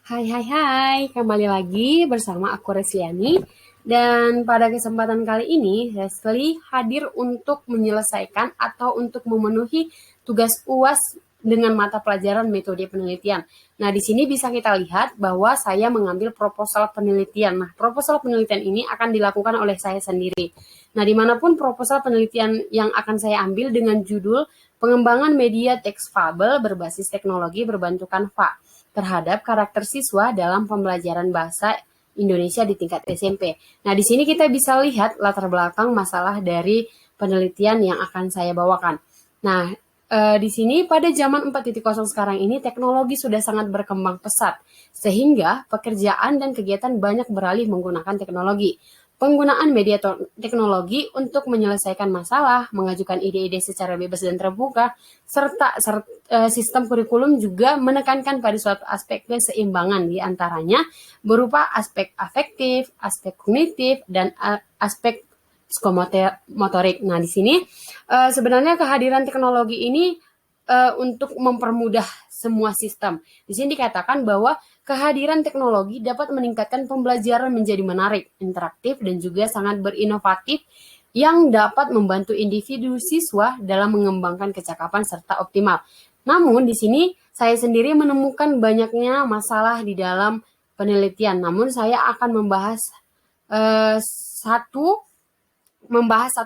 Hai, kembali lagi bersama aku Resliani. Dan pada kesempatan kali ini, Leslie hadir untuk menyelesaikan atau untuk memenuhi tugas UAS dengan mata pelajaran metode penelitian. Nah, di sini bisa kita lihat bahwa saya mengambil proposal penelitian. Nah, proposal penelitian ini akan dilakukan oleh saya sendiri. Nah, dimanapun proposal penelitian yang akan saya ambil dengan judul Pengembangan Media Teks Fabel berbasis teknologi berbentuk Canva terhadap karakter siswa dalam pembelajaran bahasa Indonesia di tingkat SMP. Nah, di sini kita bisa lihat latar belakang masalah dari penelitian yang akan saya bawakan. Nah, di sini pada zaman 4.0 sekarang ini teknologi sudah sangat berkembang pesat, sehingga pekerjaan dan kegiatan banyak beralih menggunakan teknologi. Penggunaan media teknologi untuk menyelesaikan masalah, mengajukan ide-ide secara bebas dan terbuka, serta sistem kurikulum juga menekankan pada suatu aspek keseimbangan di antaranya berupa aspek afektif, aspek kognitif, dan aspek psikomotorik. Nah, di sini sebenarnya kehadiran teknologi ini untuk mempermudah semua sistem. Di sini dikatakan bahwa kehadiran teknologi dapat meningkatkan pembelajaran menjadi menarik, interaktif, dan juga sangat berinovatif yang dapat membantu individu siswa dalam mengembangkan kecakapan serta optimal. Namun di sini saya sendiri menemukan banyaknya masalah di dalam penelitian. Namun saya akan membahas satu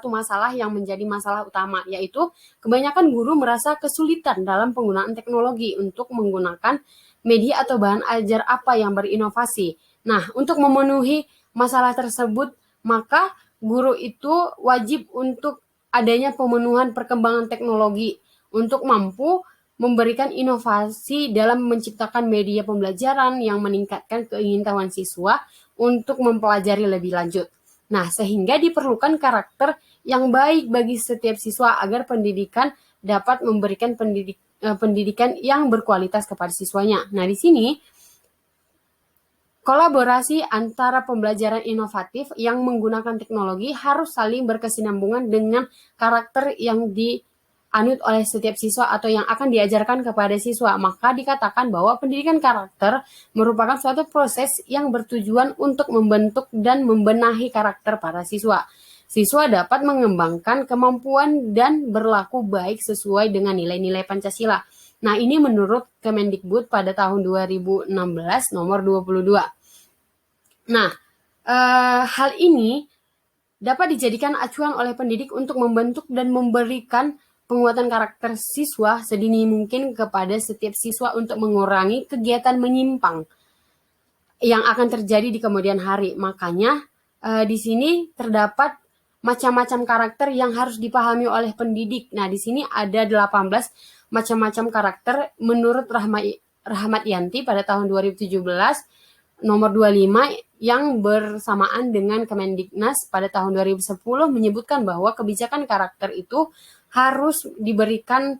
masalah yang menjadi masalah utama, yaitu kebanyakan guru merasa kesulitan dalam penggunaan teknologi untuk menggunakan media atau bahan ajar apa yang berinovasi. Nah, untuk memenuhi masalah tersebut, maka guru itu wajib untuk adanya pemenuhan perkembangan teknologi untuk mampu memberikan inovasi dalam menciptakan media pembelajaran yang meningkatkan keingintahuan siswa untuk mempelajari lebih lanjut. Nah, sehingga diperlukan karakter yang baik bagi setiap siswa agar pendidikan dapat memberikan pendidikan yang berkualitas kepada siswanya. Nah, di sini kolaborasi antara pembelajaran inovatif yang menggunakan teknologi harus saling berkesinambungan dengan karakter yang dianut oleh setiap siswa atau yang akan diajarkan kepada siswa. Maka dikatakan bahwa pendidikan karakter merupakan suatu proses yang bertujuan untuk membentuk dan membenahi karakter para siswa. Siswa dapat mengembangkan kemampuan dan berlaku baik sesuai dengan nilai-nilai Pancasila. Nah, ini menurut Kemendikbud pada tahun 2016 nomor 22. Nah, hal ini dapat dijadikan acuan oleh pendidik untuk membentuk dan memberikan penguatan karakter siswa sedini mungkin kepada setiap siswa untuk mengurangi kegiatan menyimpang yang akan terjadi di kemudian hari. Makanya di sini terdapat macam-macam karakter yang harus dipahami oleh pendidik. Nah, di sini ada 18 macam-macam karakter menurut Rahmat Yanti pada tahun 2017 nomor 25 yang bersamaan dengan Kemendiknas pada tahun 2010 menyebutkan bahwa kebijakan karakter itu harus diberikan.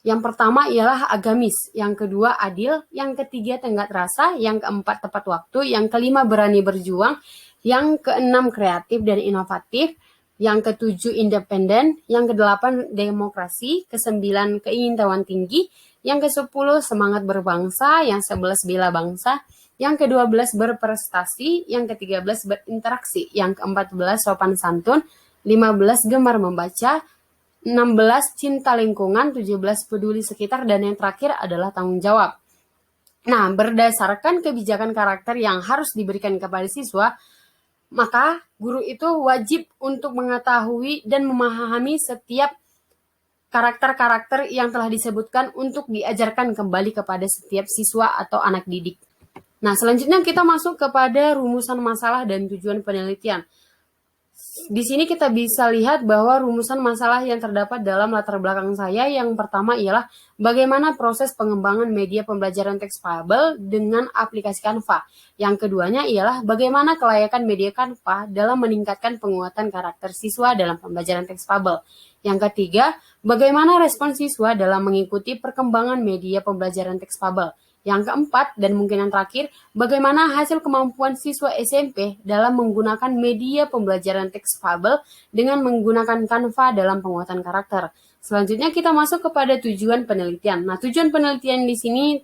Yang pertama ialah agamis, yang kedua adil, yang ketiga tenggat rasa, yang keempat tepat waktu, yang kelima berani berjuang, yang keenam kreatif dan inovatif, yang ketujuh independen, yang kedelapan demokrasi, kesembilan keingintahuan tinggi, yang kesepuluh semangat berbangsa, yang 11 bela bangsa, yang ke-12 berprestasi, yang ke-13 berinteraksi, yang ke-14 sopan santun, 15 gemar membaca, 16 cinta lingkungan, 17 peduli sekitar, dan yang terakhir adalah tanggung jawab. Nah, berdasarkan kebijakan karakter yang harus diberikan kepada siswa, maka guru itu wajib untuk mengetahui dan memahami setiap karakter-karakter yang telah disebutkan untuk diajarkan kembali kepada setiap siswa atau anak didik. Nah, selanjutnya kita masuk kepada rumusan masalah dan tujuan penelitian. Di sini kita bisa lihat bahwa rumusan masalah yang terdapat dalam latar belakang saya yang pertama ialah bagaimana proses pengembangan media pembelajaran teks fabel dengan aplikasi Canva. Yang keduanya ialah bagaimana kelayakan media Canva dalam meningkatkan penguatan karakter siswa dalam pembelajaran teks fabel. Yang ketiga, bagaimana respon siswa dalam mengikuti perkembangan media pembelajaran teks fabel. Yang keempat, dan mungkin yang terakhir, bagaimana hasil kemampuan siswa SMP dalam menggunakan media pembelajaran teks fabel dengan menggunakan Canva dalam penguatan karakter. Selanjutnya kita masuk kepada tujuan penelitian. Nah, tujuan penelitian di sini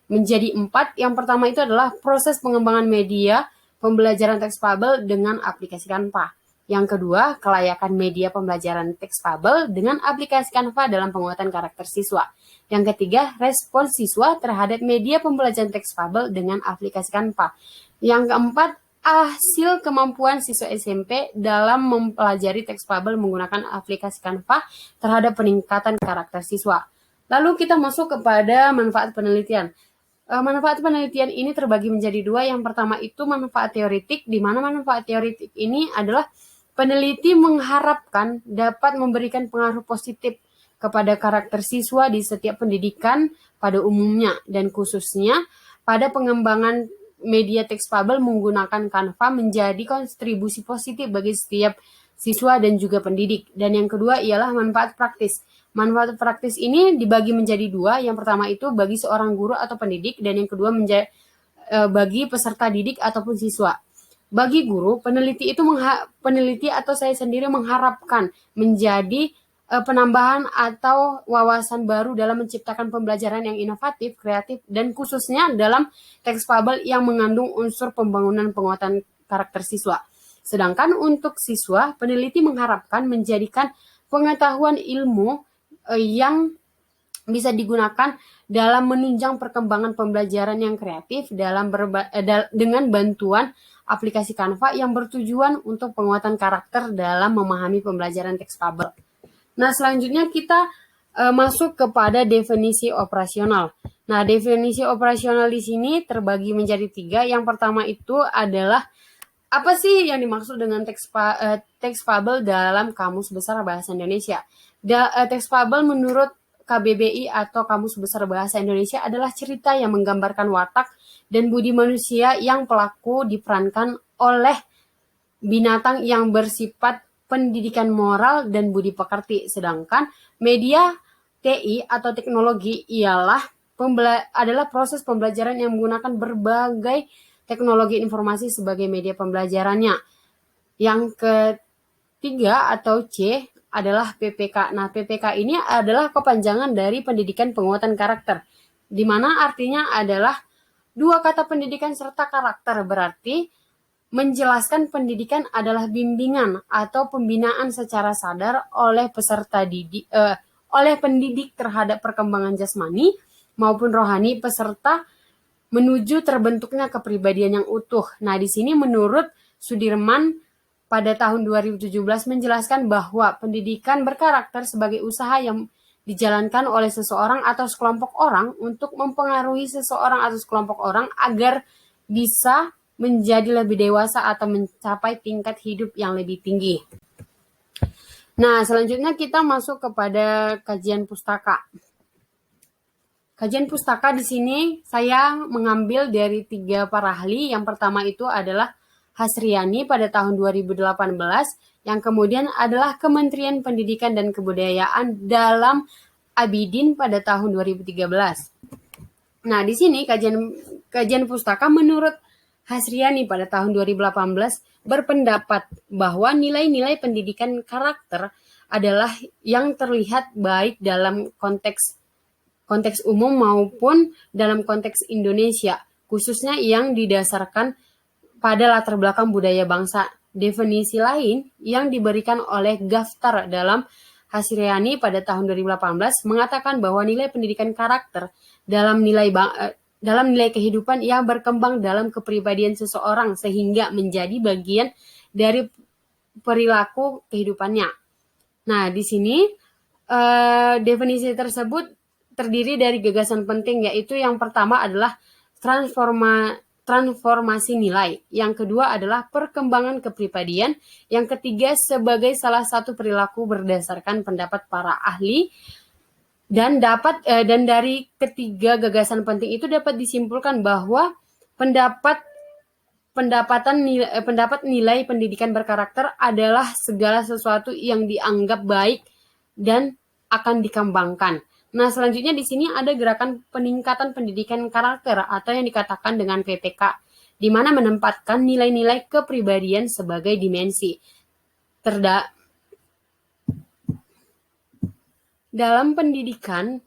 menjadi 4. Yang pertama itu adalah proses pengembangan media pembelajaran teks fabel dengan aplikasi Canva. Yang kedua, kelayakan media pembelajaran teks fabel dengan aplikasi Canva dalam penguatan karakter siswa. Yang ketiga, respons siswa terhadap media pembelajaran teks fabel dengan aplikasi Canva. Yang keempat, hasil kemampuan siswa SMP dalam mempelajari teks fabel menggunakan aplikasi Canva terhadap peningkatan karakter siswa. Lalu kita masuk kepada manfaat penelitian. Manfaat penelitian ini terbagi menjadi 2. Yang pertama itu manfaat teoretik, di mana manfaat teoretik ini adalah peneliti mengharapkan dapat memberikan pengaruh positif kepada karakter siswa di setiap pendidikan pada umumnya dan khususnya pada pengembangan media teks fabel menggunakan Canva menjadi kontribusi positif bagi setiap siswa dan juga pendidik. Dan yang kedua ialah manfaat praktis. Manfaat praktis ini dibagi menjadi 2. Yang pertama itu bagi seorang guru atau pendidik dan yang kedua bagi peserta didik ataupun siswa. Bagi guru, peneliti atau saya sendiri mengharapkan menjadi penambahan atau wawasan baru dalam menciptakan pembelajaran yang inovatif, kreatif, dan khususnya dalam teks fabel yang mengandung unsur pembangunan penguatan karakter siswa. Sedangkan untuk siswa, peneliti mengharapkan menjadikan pengetahuan ilmu yang bisa digunakan dalam menunjang perkembangan pembelajaran yang kreatif dengan bantuan aplikasi Canva yang bertujuan untuk penguatan karakter dalam memahami pembelajaran teks fabel. Nah, selanjutnya kita masuk kepada definisi operasional. Nah, definisi operasional di sini terbagi menjadi 3. Yang pertama itu adalah apa sih yang dimaksud dengan teks fabel dalam Kamus Besar Bahasa Indonesia? Teks fabel menurut KBBI atau Kamus Besar Bahasa Indonesia adalah cerita yang menggambarkan watak dan budi manusia yang pelaku diperankan oleh binatang yang bersifat pendidikan moral dan budi pekerti. Sedangkan media TI atau teknologi adalah proses pembelajaran yang menggunakan berbagai teknologi informasi sebagai media pembelajarannya. Yang ketiga atau C adalah PPK. Nah, PPK ini adalah kepanjangan dari pendidikan penguatan karakter, di mana artinya adalah 2 kata pendidikan serta karakter, berarti menjelaskan pendidikan adalah bimbingan atau pembinaan secara sadar oleh oleh pendidik terhadap perkembangan jasmani maupun rohani peserta menuju terbentuknya kepribadian yang utuh. Nah, di sini menurut Sudirman pada tahun 2017 menjelaskan bahwa pendidikan berkarakter sebagai usaha yang dijalankan oleh seseorang atau sekelompok orang untuk mempengaruhi seseorang atau sekelompok orang agar bisa menjadi lebih dewasa atau mencapai tingkat hidup yang lebih tinggi. Nah, selanjutnya kita masuk kepada kajian pustaka. Kajian pustaka di sini saya mengambil dari 3 para ahli. Yang pertama itu adalah Hasriani pada tahun 2018, yang kemudian adalah Kementerian Pendidikan dan Kebudayaan dalam Abidin pada tahun 2013. Nah, di sini kajian pustaka menurut Hasriani pada tahun 2018 berpendapat bahwa nilai-nilai pendidikan karakter adalah yang terlihat baik dalam konteks umum maupun dalam konteks Indonesia, khususnya yang didasarkan pada latar belakang budaya bangsa. Definisi lain yang diberikan oleh Gaftar dalam Hasriani pada tahun 2018 mengatakan bahwa nilai pendidikan karakter dalam nilai kehidupan yang berkembang dalam kepribadian seseorang sehingga menjadi bagian dari perilaku kehidupannya. Nah, di sini definisi tersebut terdiri dari gagasan penting, yaitu yang pertama adalah transformasi nilai, yang kedua adalah perkembangan kepribadian, yang ketiga sebagai salah satu perilaku berdasarkan pendapat para ahli, dan dari ketiga gagasan penting itu dapat disimpulkan bahwa pendapat nilai pendidikan berkarakter adalah segala sesuatu yang dianggap baik dan akan dikembangkan. Nah, selanjutnya di sini ada gerakan peningkatan pendidikan karakter atau yang dikatakan dengan PPK, di mana menempatkan nilai-nilai kepribadian sebagai dimensi. Dalam pendidikan,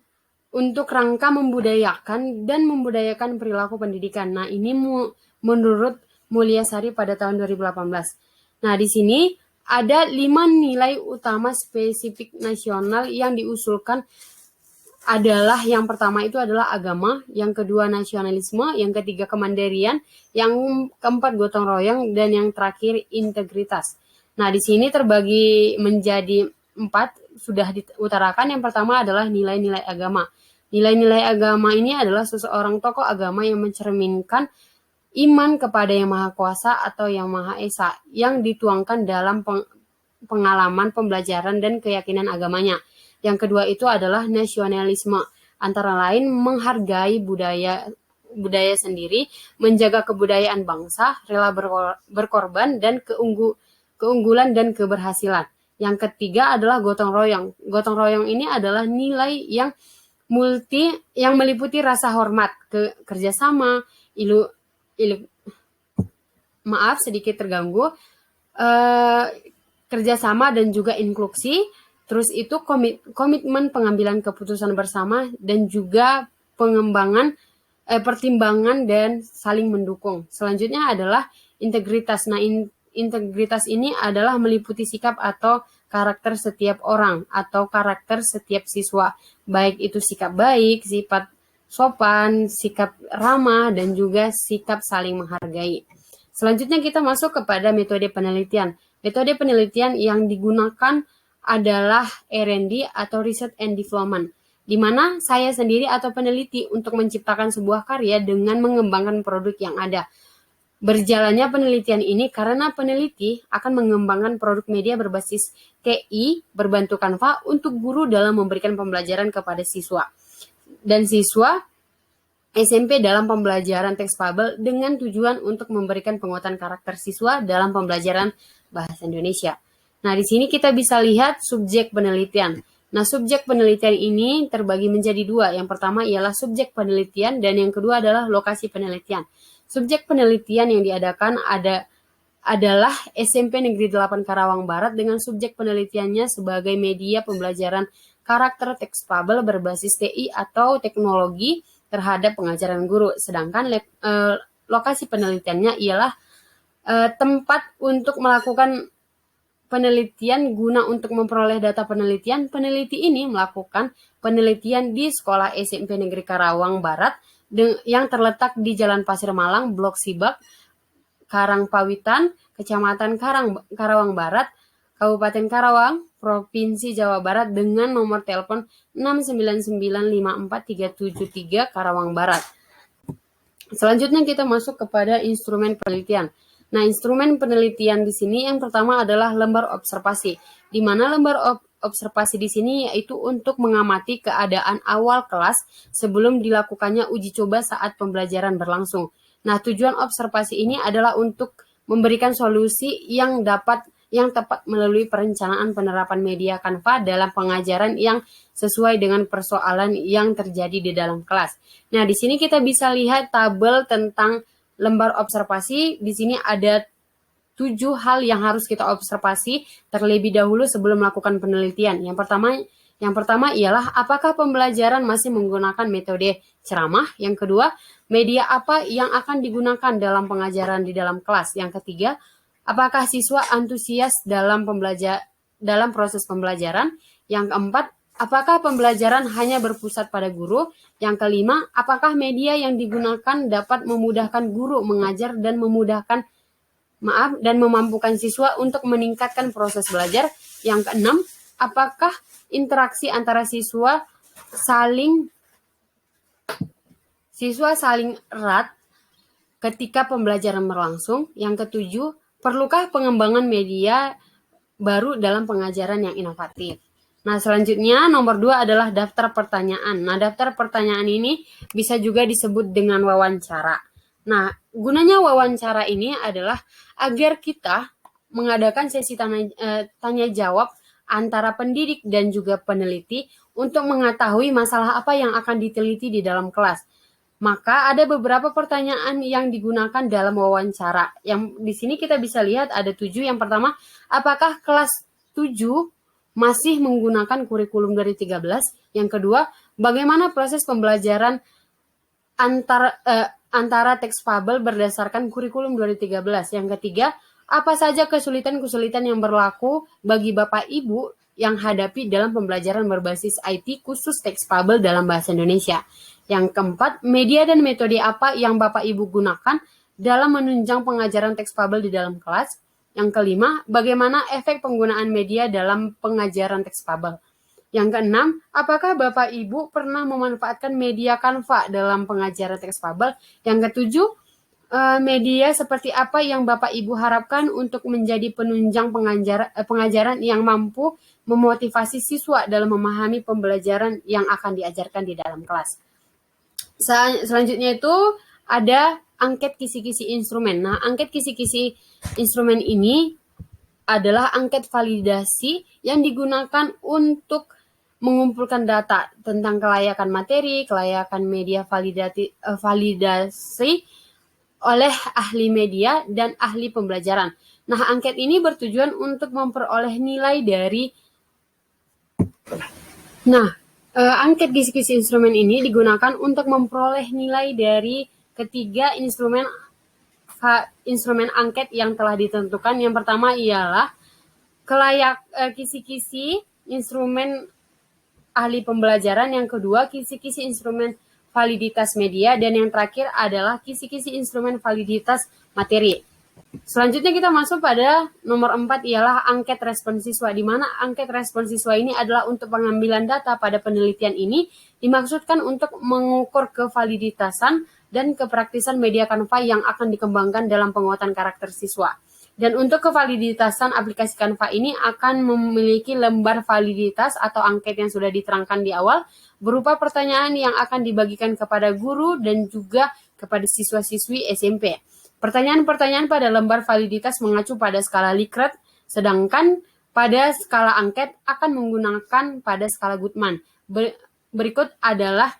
untuk rangka membudayakan perilaku pendidikan. Nah, ini menurut Mulyasari pada tahun 2018. Nah, di sini ada 5 nilai utama spesifik nasional yang diusulkan adalah yang pertama itu adalah agama, yang kedua nasionalisme, yang ketiga kemandirian, yang keempat gotong royong, dan yang terakhir integritas. Nah, di sini terbagi menjadi 4, sudah diutarakan. Yang pertama adalah nilai-nilai agama. Nilai-nilai agama ini adalah seseorang tokoh agama yang mencerminkan iman kepada Yang Maha Kuasa atau Yang Maha Esa yang dituangkan dalam pengalaman, pembelajaran, dan keyakinan agamanya. Yang kedua itu adalah nasionalisme, antara lain menghargai budaya sendiri, menjaga kebudayaan bangsa, rela berkorban, dan keunggulan dan keberhasilan. Yang ketiga adalah gotong royong. Gotong royong ini adalah nilai yang meliputi rasa hormat, kerjasama, sedikit terganggu, kerjasama dan juga inklusi. Terus itu komitmen pengambilan keputusan bersama dan juga pertimbangan dan saling mendukung. Selanjutnya adalah integritas. Nah, integritas ini adalah meliputi sikap atau karakter setiap orang atau karakter setiap siswa, baik itu sikap baik, sifat sopan, sikap ramah, dan juga sikap saling menghargai. Selanjutnya kita masuk kepada metode penelitian. Metode penelitian yang digunakan adalah R&D atau Research and Development, di mana saya sendiri atau peneliti untuk menciptakan sebuah karya dengan mengembangkan produk yang ada. Berjalannya penelitian ini karena peneliti akan mengembangkan produk media berbasis TI berbantu Canva untuk guru dalam memberikan pembelajaran kepada siswa dan siswa SMP dalam pembelajaran teks fabel dengan tujuan untuk memberikan penguatan karakter siswa dalam pembelajaran bahasa Indonesia. Nah, di sini kita bisa lihat subjek penelitian. Nah, subjek penelitian ini terbagi menjadi 2. Yang pertama ialah subjek penelitian dan yang kedua adalah lokasi penelitian. Subjek penelitian yang diadakan adalah SMP Negeri 8 Karawang Barat dengan subjek penelitiannya sebagai media pembelajaran karakter teks fabel berbasis TI atau teknologi terhadap pengajaran guru. Sedangkan lokasi penelitiannya ialah tempat untuk melakukan penelitian guna untuk memperoleh data penelitian. Peneliti ini melakukan penelitian di Sekolah SMP Negeri Karawang Barat yang terletak di Jalan Pasir Malang, Blok Sibak, Karangpawitan, Kecamatan Karawang Barat, Kabupaten Karawang, Provinsi Jawa Barat dengan nomor telepon 6995473 Karawang Barat. Selanjutnya kita masuk kepada instrumen penelitian. Nah, instrumen penelitian di sini yang pertama adalah lembar observasi, di mana lembar observasi di sini yaitu untuk mengamati keadaan awal kelas sebelum dilakukannya uji coba saat pembelajaran berlangsung. Nah, tujuan observasi ini adalah untuk memberikan solusi yang tepat melalui perencanaan penerapan media Canva dalam pengajaran yang sesuai dengan persoalan yang terjadi di dalam kelas. Nah, di sini kita bisa lihat tabel tentang lembar observasi. Di sini ada 7 hal yang harus kita observasi terlebih dahulu sebelum melakukan penelitian. Yang pertama ialah apakah pembelajaran masih menggunakan metode ceramah. Yang kedua, media apa yang akan digunakan dalam pengajaran di dalam kelas. Yang ketiga, apakah siswa antusias dalam proses pembelajaran. Yang keempat, apakah pembelajaran hanya berpusat pada guru? Yang kelima, apakah media yang digunakan dapat memudahkan guru mengajar dan memampukan siswa untuk meningkatkan proses belajar? Yang keenam, apakah interaksi antara siswa saling erat ketika pembelajaran berlangsung? Yang ketujuh, perlukah pengembangan media baru dalam pengajaran yang inovatif? Nah, selanjutnya nomor 2 adalah daftar pertanyaan. Nah, daftar pertanyaan ini bisa juga disebut dengan wawancara. Nah, gunanya wawancara ini adalah agar kita mengadakan sesi tanya jawab antara pendidik dan juga peneliti untuk mengetahui masalah apa yang akan diteliti di dalam kelas. Maka ada beberapa pertanyaan yang digunakan dalam wawancara. Yang di sini kita bisa lihat ada 7. Yang pertama, apakah kelas 7 masih menggunakan kurikulum dari 13? Yang kedua, Bagaimana proses pembelajaran antara teks fabel berdasarkan kurikulum 2013. Yang ketiga, apa saja kesulitan-kesulitan yang berlaku bagi Bapak Ibu yang hadapi dalam pembelajaran berbasis IT khusus teks fabel dalam bahasa Indonesia. Yang keempat, media dan metode apa yang Bapak Ibu gunakan dalam menunjang pengajaran teks fabel di dalam kelas. Yang kelima, bagaimana efek penggunaan media dalam pengajaran teks fabel. Yang keenam, apakah Bapak Ibu pernah memanfaatkan media Canva dalam pengajaran teks fabel? Yang ketujuh, media seperti apa yang Bapak Ibu harapkan untuk menjadi penunjang pengajaran yang mampu memotivasi siswa dalam memahami pembelajaran yang akan diajarkan di dalam kelas. Selanjutnya itu ada angket kisi-kisi instrumen. Nah, angket kisi-kisi instrumen ini adalah angket validasi yang digunakan untuk mengumpulkan data tentang kelayakan materi, kelayakan media validasi oleh ahli media dan ahli pembelajaran. Nah, angket ini bertujuan untuk memperoleh nilai dari angket kisi-kisi instrumen ini digunakan untuk memperoleh nilai dari ketiga instrumen angket yang telah ditentukan. Yang pertama ialah kisi-kisi instrumen ahli pembelajaran, yang kedua kisi-kisi instrumen validitas media, dan yang terakhir adalah kisi-kisi instrumen validitas materi. Selanjutnya kita masuk pada nomor 4 ialah angket respon siswa, di mana angket respon siswa ini adalah untuk pengambilan data pada penelitian ini dimaksudkan untuk mengukur kevaliditasan dan kepraktisan media Canva yang akan dikembangkan dalam penguatan karakter siswa. Dan untuk kevaliditasan aplikasi Canva ini akan memiliki lembar validitas atau angket yang sudah diterangkan di awal, berupa pertanyaan yang akan dibagikan kepada guru dan juga kepada siswa-siswi SMP. Pertanyaan-pertanyaan pada lembar validitas mengacu pada skala Likert, sedangkan pada skala angket akan menggunakan pada skala Goodman. Berikut adalah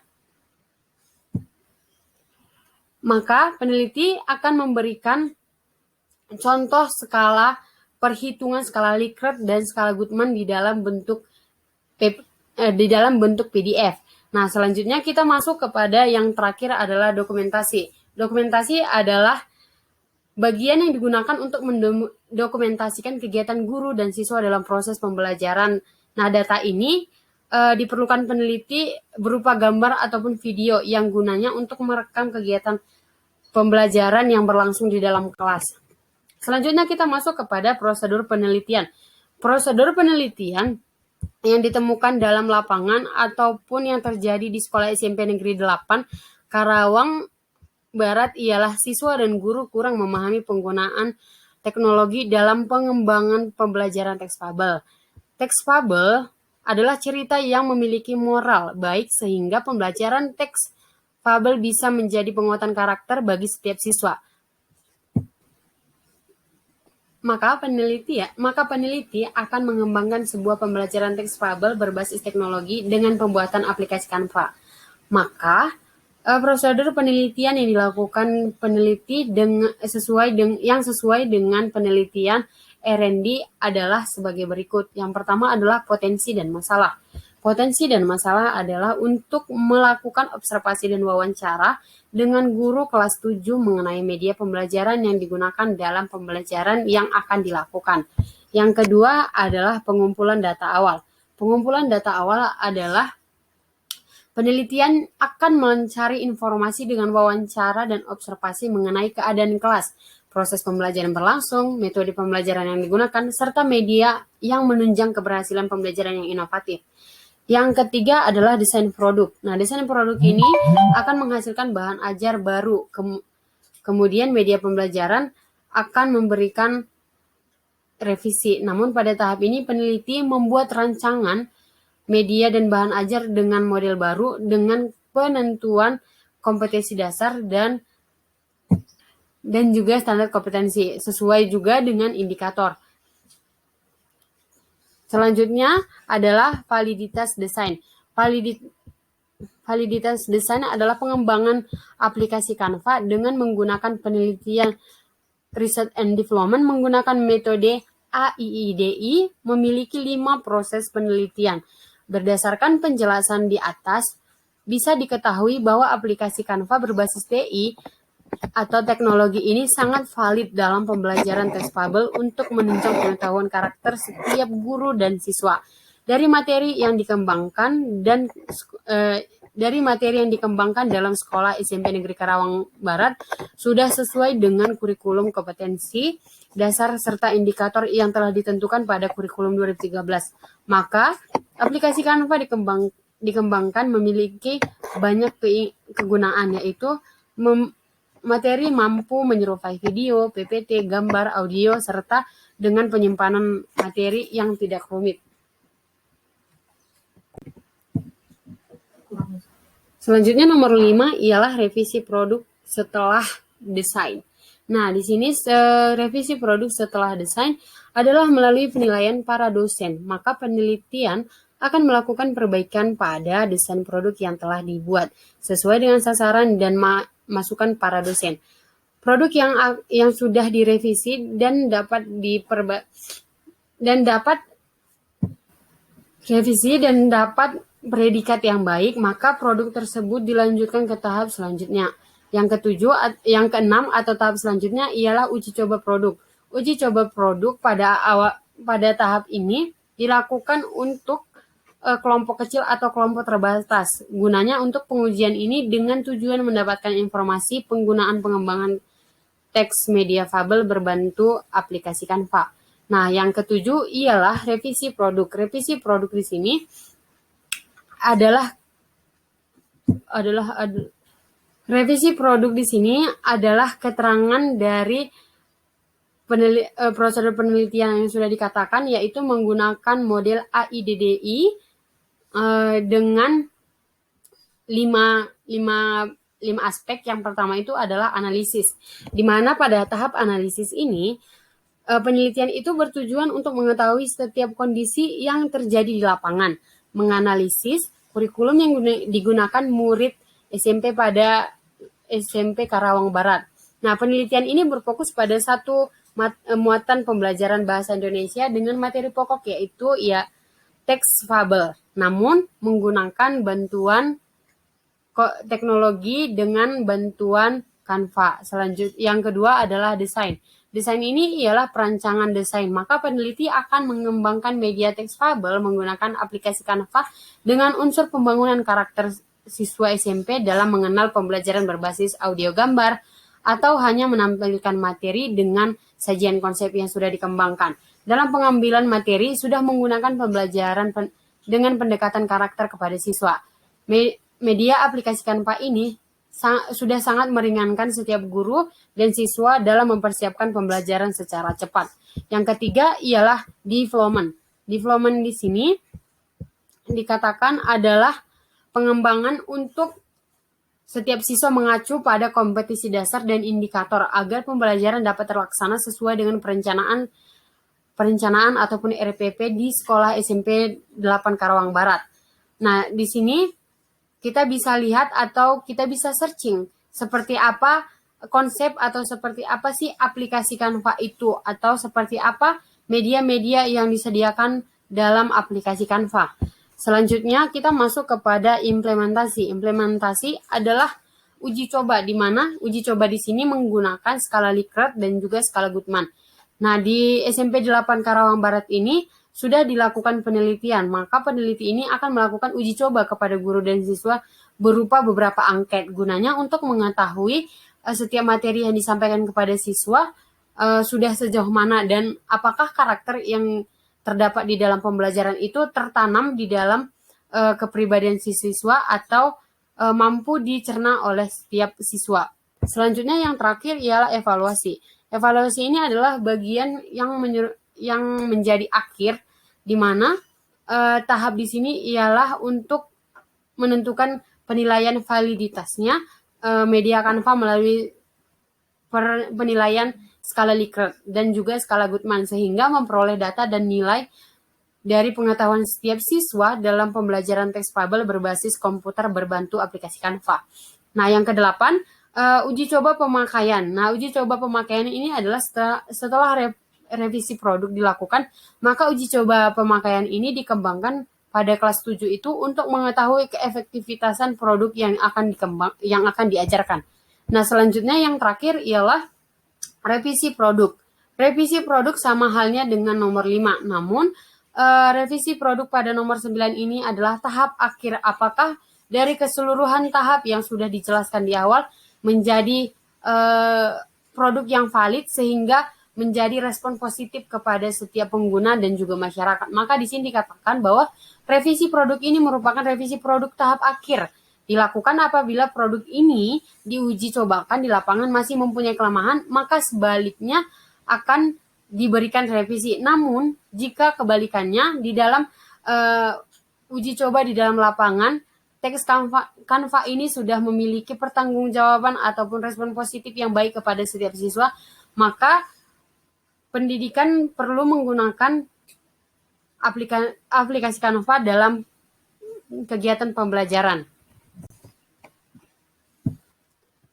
maka peneliti akan memberikan contoh skala perhitungan skala Likert dan skala Goodman di dalam bentuk PDF. Nah, selanjutnya kita masuk kepada yang terakhir adalah dokumentasi. Dokumentasi adalah bagian yang digunakan untuk mendokumentasikan kegiatan guru dan siswa dalam proses pembelajaran. Nah, data ini diperlukan peneliti berupa gambar ataupun video yang gunanya untuk merekam kegiatan pembelajaran yang berlangsung di dalam kelas. Selanjutnya kita masuk kepada prosedur penelitian. Prosedur penelitian yang ditemukan dalam lapangan ataupun yang terjadi di Sekolah SMP Negeri 8 Karawang Barat ialah siswa dan guru kurang memahami penggunaan teknologi dalam pengembangan pembelajaran teks fabel. Teks fabel adalah cerita yang memiliki moral baik sehingga pembelajaran teks fabel bisa menjadi penguatan karakter bagi setiap siswa. Maka peneliti akan mengembangkan sebuah pembelajaran teks fabel berbasis teknologi dengan pembuatan aplikasi Canva. Maka prosedur penelitian yang dilakukan peneliti sesuai dengan penelitian R&D adalah sebagai berikut. Yang pertama adalah potensi dan masalah. Potensi dan masalah adalah untuk melakukan observasi dan wawancara dengan guru kelas 7 mengenai media pembelajaran yang digunakan dalam pembelajaran yang akan dilakukan. Yang kedua adalah pengumpulan data awal. Pengumpulan data awal adalah penelitian akan mencari informasi dengan wawancara dan observasi mengenai keadaan kelas, proses pembelajaran berlangsung, metode pembelajaran yang digunakan, serta media yang menunjang keberhasilan pembelajaran yang inovatif. Yang ketiga adalah desain produk. Nah, desain produk ini akan menghasilkan bahan ajar baru. Kemudian media pembelajaran akan memberikan revisi. Namun pada tahap ini peneliti membuat rancangan media dan bahan ajar dengan model baru dengan penentuan kompetensi dasar dan juga standar kompetensi sesuai juga dengan indikator. Selanjutnya adalah validitas desain. Validitas desain adalah pengembangan aplikasi Canva dengan menggunakan penelitian Research and Development menggunakan metode AIIDI memiliki 5 proses penelitian. Berdasarkan penjelasan di atas, bisa diketahui bahwa aplikasi Canva berbasis TI atau teknologi ini sangat valid dalam pembelajaran textfable untuk menunjang pengetahuan karakter setiap guru dan siswa. Dari materi yang dikembangkan dalam sekolah SMP Negeri Karawang Barat sudah sesuai dengan kurikulum kompetensi dasar serta indikator yang telah ditentukan pada kurikulum 2013. Maka aplikasi Canva dikembangkan memiliki banyak kegunaan, yaitu materi mampu menyerupai video, PPT, gambar, audio, serta dengan penyimpanan materi yang tidak rumit. Selanjutnya nomor 5 ialah revisi produk setelah desain. Nah, di sini revisi produk setelah desain adalah melalui penilaian para dosen. Maka penelitian akan melakukan perbaikan pada desain produk yang telah dibuat sesuai dengan sasaran dan masukan para dosen. Produk yang sudah direvisi dan dapat predikat yang baik, maka produk tersebut dilanjutkan ke tahap selanjutnya. Yang keenam atau tahap selanjutnya ialah uji coba produk. Uji coba produk pada tahap ini dilakukan untuk kelompok kecil atau kelompok terbatas. Gunanya untuk pengujian ini dengan tujuan mendapatkan informasi penggunaan pengembangan teks media fabel berbantu aplikasi Canva. Nah, yang ketujuh ialah revisi produk. Revisi produk di sini revisi produk di sini adalah keterangan dari prosedur penelitian yang sudah dikatakan, yaitu menggunakan model AIDDI dengan 5 aspek. Yang pertama itu adalah analisis, di mana pada tahap analisis ini penelitian itu bertujuan untuk mengetahui setiap kondisi yang terjadi di lapangan, menganalisis kurikulum yang digunakan murid SMP pada SMP Karawang Barat. Nah, penelitian ini berfokus pada satu muatan pembelajaran bahasa Indonesia dengan materi pokok, yaitu teks fabel, namun menggunakan bantuan teknologi dengan bantuan Canva. Yang kedua adalah desain. Desain ini ialah perancangan desain, maka peneliti akan mengembangkan media teks fabel menggunakan aplikasi Canva dengan unsur pembangunan karakter siswa SMP dalam mengenal pembelajaran berbasis audio gambar, atau hanya menampilkan materi dengan sajian konsep yang sudah dikembangkan. Dalam pengambilan materi sudah menggunakan pembelajaran dengan pendekatan karakter kepada siswa. Media aplikasi Canva ini sudah sangat meringankan setiap guru dan siswa dalam mempersiapkan pembelajaran secara cepat. Yang ketiga ialah development. Development di sini dikatakan adalah pengembangan untuk setiap siswa mengacu pada kompetisi dasar dan indikator agar pembelajaran dapat terlaksana sesuai dengan perencanaan ataupun RPP di sekolah SMP 8 Karawang Barat. Nah, di sini kita bisa lihat atau kita bisa searching seperti apa konsep atau seperti apa sih aplikasi Canva itu, atau seperti apa media-media yang disediakan dalam aplikasi Canva. Selanjutnya kita masuk kepada implementasi. Implementasi adalah uji coba, di mana uji coba di sini menggunakan skala Likert dan juga skala Goodman. Nah, di SMP 8 Karawang Barat ini sudah dilakukan penelitian, maka peneliti ini akan melakukan uji coba kepada guru dan siswa berupa beberapa angket. Gunanya untuk mengetahui setiap materi yang disampaikan kepada siswa sudah sejauh mana dan apakah karakter yang terdapat di dalam pembelajaran itu tertanam di dalam kepribadian si siswa atau mampu dicerna oleh setiap siswa. Selanjutnya yang terakhir ialah evaluasi. Evaluasi ini adalah bagian yang menjadi akhir, di mana tahap di sini ialah untuk menentukan penilaian validitasnya media Canva melalui penilaian skala Likert dan juga skala Goodman, sehingga memperoleh data dan nilai dari pengetahuan setiap siswa dalam pembelajaran teks fabel berbasis komputer berbantu aplikasi Canva. Nah, yang kedelapan, uji coba pemakaian. Nah, uji coba pemakaian ini adalah setelah revisi produk dilakukan, maka uji coba pemakaian ini dikembangkan pada kelas 7 itu untuk mengetahui keefektivitasan produk yang akan diajarkan. Nah, selanjutnya yang terakhir ialah revisi produk. Revisi produk sama halnya dengan nomor 5. Namun, revisi produk pada nomor 9 ini adalah tahap akhir. Apakah dari keseluruhan tahap yang sudah dijelaskan di awal menjadi produk yang valid sehingga menjadi respon positif kepada setiap pengguna dan juga masyarakat. Maka di sini dikatakan bahwa revisi produk ini merupakan revisi produk tahap akhir. Dilakukan apabila produk ini diuji cobakan di lapangan masih mempunyai kelemahan, maka sebaliknya akan diberikan revisi. Namun, jika kebalikannya di dalam uji coba di dalam lapangan, teks Canva ini sudah memiliki pertanggungjawaban ataupun respon positif yang baik kepada setiap siswa, maka pendidikan perlu menggunakan aplikasi Canva dalam kegiatan pembelajaran.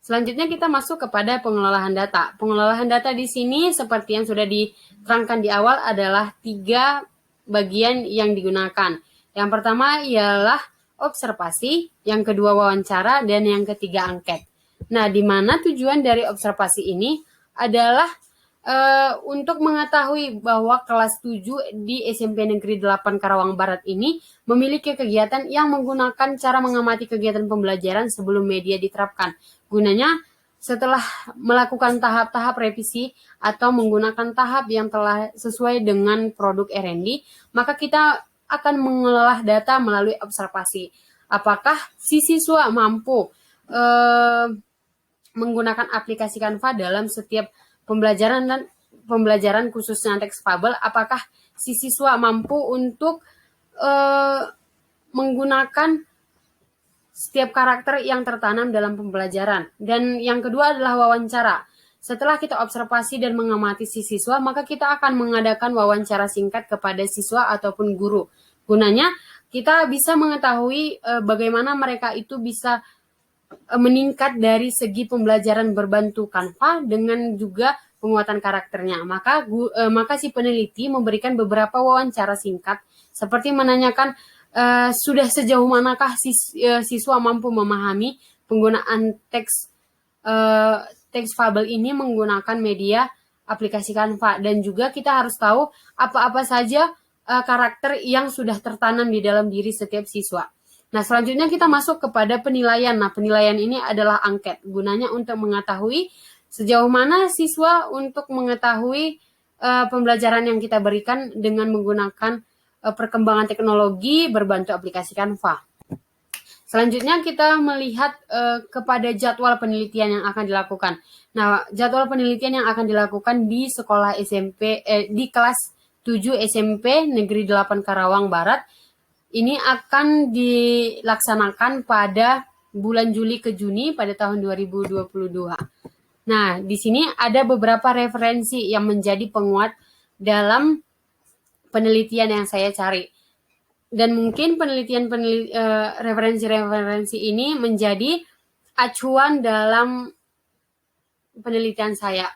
Selanjutnya kita masuk kepada pengelolaan data. Pengelolaan data di sini seperti yang sudah diterangkan di awal adalah 3 bagian yang digunakan. Yang pertama ialah observasi, yang kedua wawancara, dan yang ketiga angket. Nah, di mana tujuan dari observasi ini adalah untuk mengetahui bahwa kelas 7 di SMP Negeri 8 Karawang Barat ini memiliki kegiatan yang menggunakan cara mengamati kegiatan pembelajaran sebelum media diterapkan. Gunanya setelah melakukan tahap-tahap revisi atau menggunakan tahap yang telah sesuai dengan produk R&D, maka kita akan mengelola data melalui observasi. Apakah si siswa mampu menggunakan aplikasi Canva dalam setiap pembelajaran khususnya teks fabel, apakah si siswa mampu untuk menggunakan setiap karakter yang tertanam dalam pembelajaran. Dan yang kedua adalah wawancara. Setelah kita observasi dan mengamati si siswa, maka kita akan mengadakan wawancara singkat kepada siswa ataupun guru. Gunanya kita bisa mengetahui bagaimana mereka itu bisa meningkat dari segi pembelajaran berbantu Canva dengan juga penguatan karakternya. Maka si peneliti memberikan beberapa wawancara singkat seperti menanyakan sudah sejauh manakah siswa mampu memahami penggunaan teks fabel ini menggunakan media aplikasi Canva, dan juga kita harus tahu apa-apa saja karakter yang sudah tertanam di dalam diri setiap siswa. Nah, selanjutnya kita masuk kepada penilaian. Nah, penilaian ini adalah angket. Gunanya untuk mengetahui sejauh mana siswa untuk mengetahui pembelajaran yang kita berikan dengan menggunakan perkembangan teknologi berbantu aplikasi Canva. Selanjutnya kita melihat kepada jadwal penelitian yang akan dilakukan. Nah, jadwal penelitian yang akan dilakukan di sekolah SMP di kelas 7 SMP Negeri 8 Karawang Barat ini akan dilaksanakan pada bulan Juli ke Juni pada tahun 2022. Nah, di sini ada beberapa referensi yang menjadi penguat dalam penelitian yang saya cari. Dan mungkin referensi-referensi ini menjadi acuan dalam penelitian saya.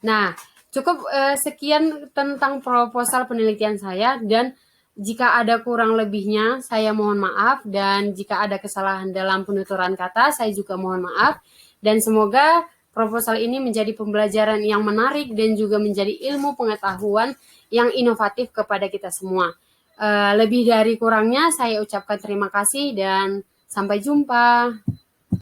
Nah, cukup sekian tentang proposal penelitian saya, dan jika ada kurang lebihnya, saya mohon maaf, dan jika ada kesalahan dalam penuturan kata, saya juga mohon maaf, dan semoga proposal ini menjadi pembelajaran yang menarik dan juga menjadi ilmu pengetahuan yang inovatif kepada kita semua. Lebih dari kurangnya, saya ucapkan terima kasih dan sampai jumpa.